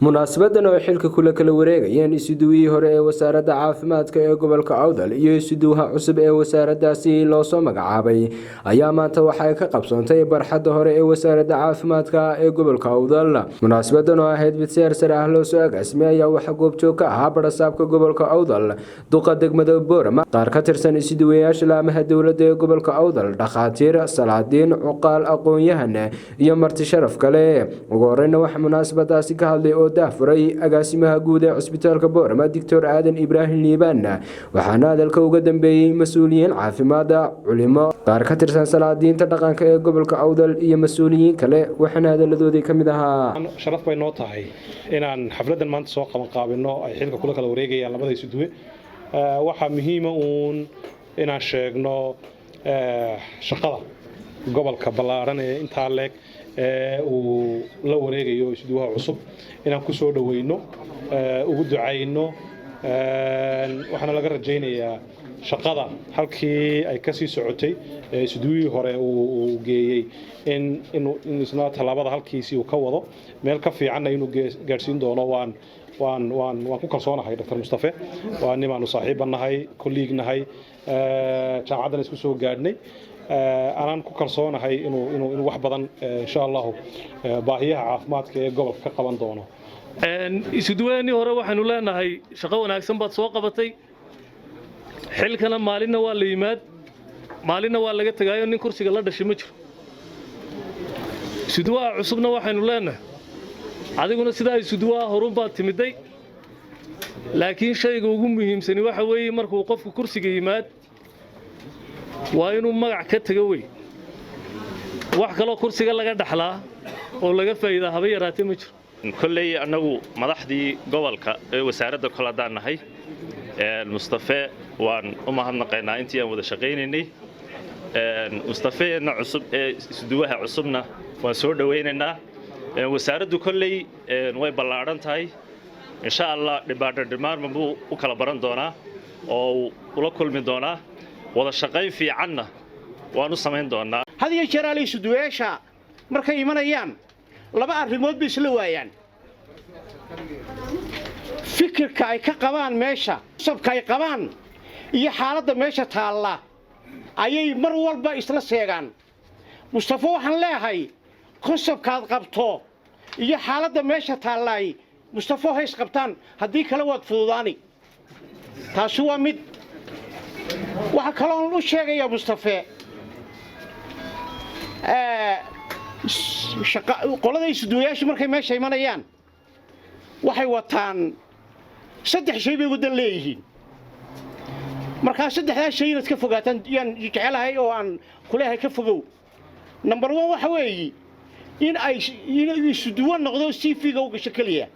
munaasabadan oo xilka kula kala wareegayeen isuduwihii hore ee wasaaradda caafimaadka ee gobolka Awdal iyo isuduwaha cusub ee wasaaraddaasi loo soo magacaabay ayaa maanta waxay ka qabsoontay barxadda hore ee wasaaradda caafimaadka ee gobolka Awdal. Munaasabadan oo ahayd mid sare ah loo soo agaasimay ayaa waxa goobjoog ka ahaa barasaabka gobolka Awdal, duqa degmada Boorama, qaar ka tirsan isuduwayaasha laamaha dowladda ee gobolka Awdal, dhakhaatiir, salaadiin, cuqaal, aqoon-yahan iyo marti sharaf kale. Ugu horreynna waxa munaasabadaasi ka hadlay daafuray agaasimaha guud ee cusbitaalka Boorama Dr. Aadan Ibraahim Liibaan, waxaana hadalka uga dambeeyay mas'uuliyiin caafimaad, culimo, qaar ka tirsan salaadiinta dhaqanka ee gobolka Awdal iyo mas'uuliyiin kale, waxaana hadaladoodii ka mid ahaa. Sharaf bay noo tahay inaan xafladan maanta soo qabanqaabino ay xilka kula kala wareegayaan labada isuduwe. Waxa muhiim ah inaan sheegno shaqada gobolka ballaaran ee inta leeg uu la wareegayo isuduwaha cusub inaan ku soo dhaweyno ugu ducayno waxaana laga rajaynayaa shaqada halkii ay ka sii socotay isuduwihii hore uu geeyay in isna talaabada halkiisii uu ka wado meel ka fiicanna inuu gaarsiin doono waan ku kalsoonahay Dr. Mustafa waa nimaanu saaxiibanahay kolleegnahay jaamacadan isku soo gaadhnay anaan ku kalsoonahay inuu wax badan insha Allah baahiyaha caafimaadka ee gobolka ka qaban doono. isuduwaani hore waxaanu leenahay shaqo wanaagsan baad soo qabatay, xilkana maalinna waa la yimaad maalinna waa laga tagaayo nin kursiga la dhashay ma jiro. isuduwaha cusubna waxaanu leenahay adiguna sidaa isuduwaha horun baad timiday, laakiin shayga ugu muhiimsan waxa weeye markuu qofku kursiga yimaad waa inuu magac ka tago wey. wax kale kursiga laga dhaxlaa oo laga faa'iido haba yaraatay ma jiro. kolley anagu madaxdii gobolka ee wasaaradda koladaan nahay Mustafa waan u mahadnaqaynaa intii aan wada shaqaynaynay. Mustafa cusub ee isuduwaha cusubna waan soo dhaweynaynaa. wasaaraddu kolley way ballaaran tahay insha Allah dhibaatooyin buu u kala baran doonaa oo ula kulmi doonaa wada shaqayn fiicanna waan u samayn doonaa. hadiyo jeer ay isuduwayaasha markay imanayaan laba arrimood bay isla waayaan. fikirka ay ka qabaan meesha sabka ay qabaan iyo xaaladda meesha taalla ayay mar walba isla seegaan. Mustafa waxaan leeyahay qosabkaad qabto iyo xaaladda meesha taallay Mustafa hays qabtaan haddii kale waad fududaani. taasi waa mid. waxa kale oo uu sheegaya Mustafa qolada isuduwayaashu markay meesha imanayaan waxay wataan saddex shay bay wadan leeyihiin. marka saddexdaas shay inaad ka fogaataan yaan jecelahay oo aan kuleeyahay ka fogow. number 1 waxa weeye in ay isuduwa noqdo CV-ga u gasho kaliya.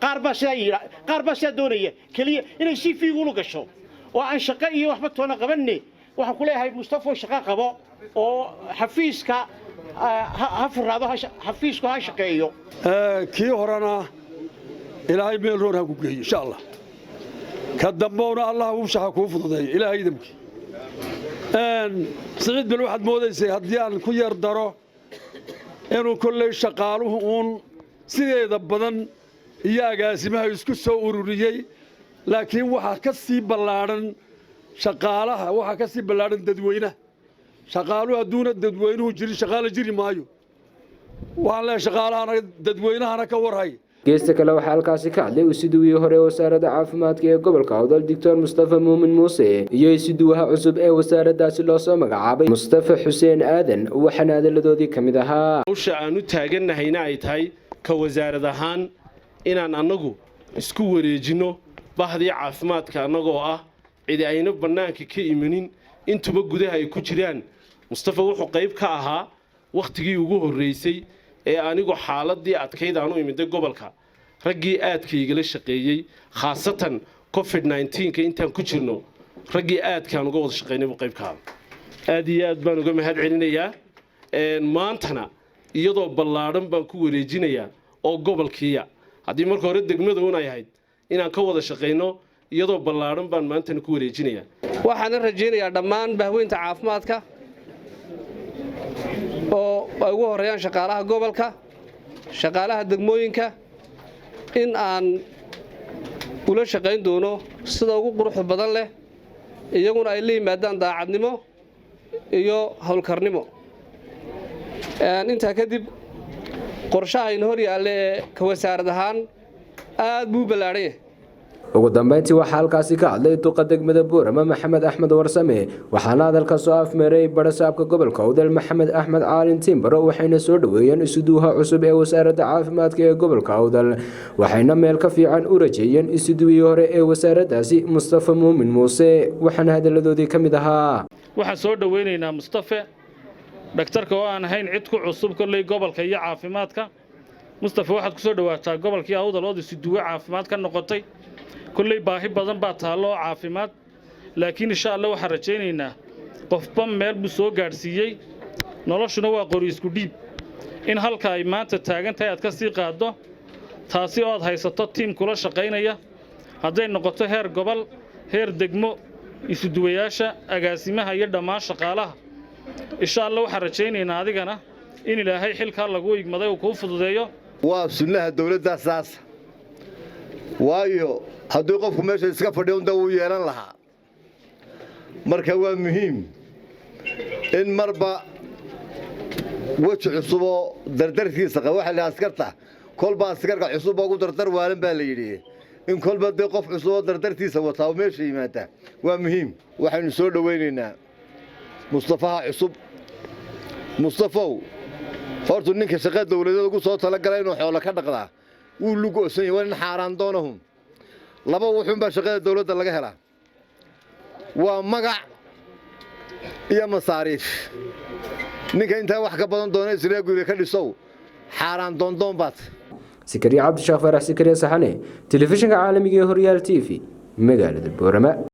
qaar baa sida doonaya kaliya inay CV-ga u gasho oo aan shaqo iyo waxba toona qabanne. waxaan ku leeyahay Mustafa shaqo qabo oo xafiiska hafraado xafiisku ha shaqeeyo. kii horena ilaahay meel roon ha ku geeyo insha Allah. ka damboona Allah uu shaqa ku fududeeyo ilaahay idamki. Saciid bil waxaad moodaysay haddii aan ku yar daro inuu kolley shaqaaluhu uun sideeda badan iyo agaasimaha isku soo ururiyay, laakiin waxa ka sii ballaaran shaqaalaha, waxa ka sii ballaaran dadweynaha. shaqaaluhu hadduuna dadweynuhu jirin shaqaale jiri maayo. waxaan leeyahay shaqaalahana dadweynahana ka warhay. geesta kale waxaa halkaasi ka hadlay isuduwihii hore ee wasaaradda caafimaadka ee gobolka Awdal Dr. Mustafa Muumin Muuse iyo isuduwaha cusub ee wasaaraddaasi loo soo magacaabay Mustafa Xuseen Aadan, waxaana hadaladoodii ka mid ahaa. hawsha aan u taaganahayna ay tahay ka wasaarad ahaan inaan anagu isku wareejino bahdii caafimaadka anagoo ah cid ayna banaanka ka imanin intuba gudaha ay ku jiraan. Mustafa wuxuu qayb ka ahaa waqtigii ugu horeysay ee anigu xaaladii adkayd aan u imiday gobolka raggii aadkayga la shaqeeyay khaasatan COVID-19 intaan ku jirno raggii aadkaan uga wada shaqeynay qayb ka aad iyo aad baan uga mahad celinayaa. maantana iyadoo ballaaran baan ku wareejinayaa oo gobolkiiya haddii marka hore degmada uun ay ahayd inaan ka wada shaqeyno iyadoo ballaaran baan maantana ku wareejinayaa. waxaan rajaynayaa dhammaan bahweynta caafimaadka oo ay ugu horeeyaan shaqaalaha gobolka, shaqaalaha degmooyinka, in aan ula shaqayn doono sida ugu quruxda badan leh iyaguna ay la yimaadaan daacadnimo iyo howlkarnimo intaa kadib qorshahayna hor yaalle ee ka wasaarad ahaan aad buu ballaaran yahay ugu dambeyntii waxaa halkaasi ka hadlay duqa degmada Boorama Maxamed Axmed Warsame waxaana hadalka soo afmeeray barasaabka gobolka Awdal Maxamed Axmed Caalin Timbaro waxayna soo dhaweeyeen isuduwaha cusub ee wasaaradda caafimaadka ee gobolka Awdal waxayna meel ka fiican u rajeeyeen isuduwii hore ee wasaaraddaasi Mustafa Muumin Muuse waxaana hadaladoodii ka mid ahaa waxaan soo dhaweynaynaa Mustafa dhaktarka oo aan ahayn cid ku cusub kolley gobolka iyo caafimaadka Mustafa waxaad ku soo dhawaataa gobolkii Awdal oo isuduwa caafimaad ka noqotay كلي باهي بدن باتالو عافيمات لكن إن شاء الله وحرجينينا قفبان ميل بسو غارسيي نولاشنا waa qori isku dhiib in halka ay maanta taagan tahay aad ka sii qaado taasi oo aad haysato team kula shaqeynaya haday noqoto heer gobol heer degmo isu duwayaasha agaasimaha iyo dhamaan shaqaalaha insha Allah waxa rajaynaynaa adigana in Ilaahay xilka lagu igmaday oo ku fududeeyo waa sunnaha dawladda saas waayo haddii qofku meesha iska fadhiyo inta uu yeelan lahaa marka waa muhiim in marba waji cusub oo dardarkiisa qaba waxa la askarta kolba askarka cusub ugu dardar waalan baa la yidhi in kolba de qof cusub oo dardartiisa wata oo meesha yimaada waa muhiim waxaanu soo dhaweynaynaa Mustafa cusub Mustafa hortu ninka shaqada dawladda ugu soo tala galay inuu xoolo ka dhaqdaa uu lugu oosan yahay in xaraan doonahum laba wuxuu baa shaqada dawladda laga helaa waa magac iyo masaariif ninka inta wax ka badan doonay isla guriga ka dhisow xaraan doondoon baad Sikariya Cabdi Shaafar Sikariya Saxane telefishinka caalamiga ee Horyaal TV magaalada Boorama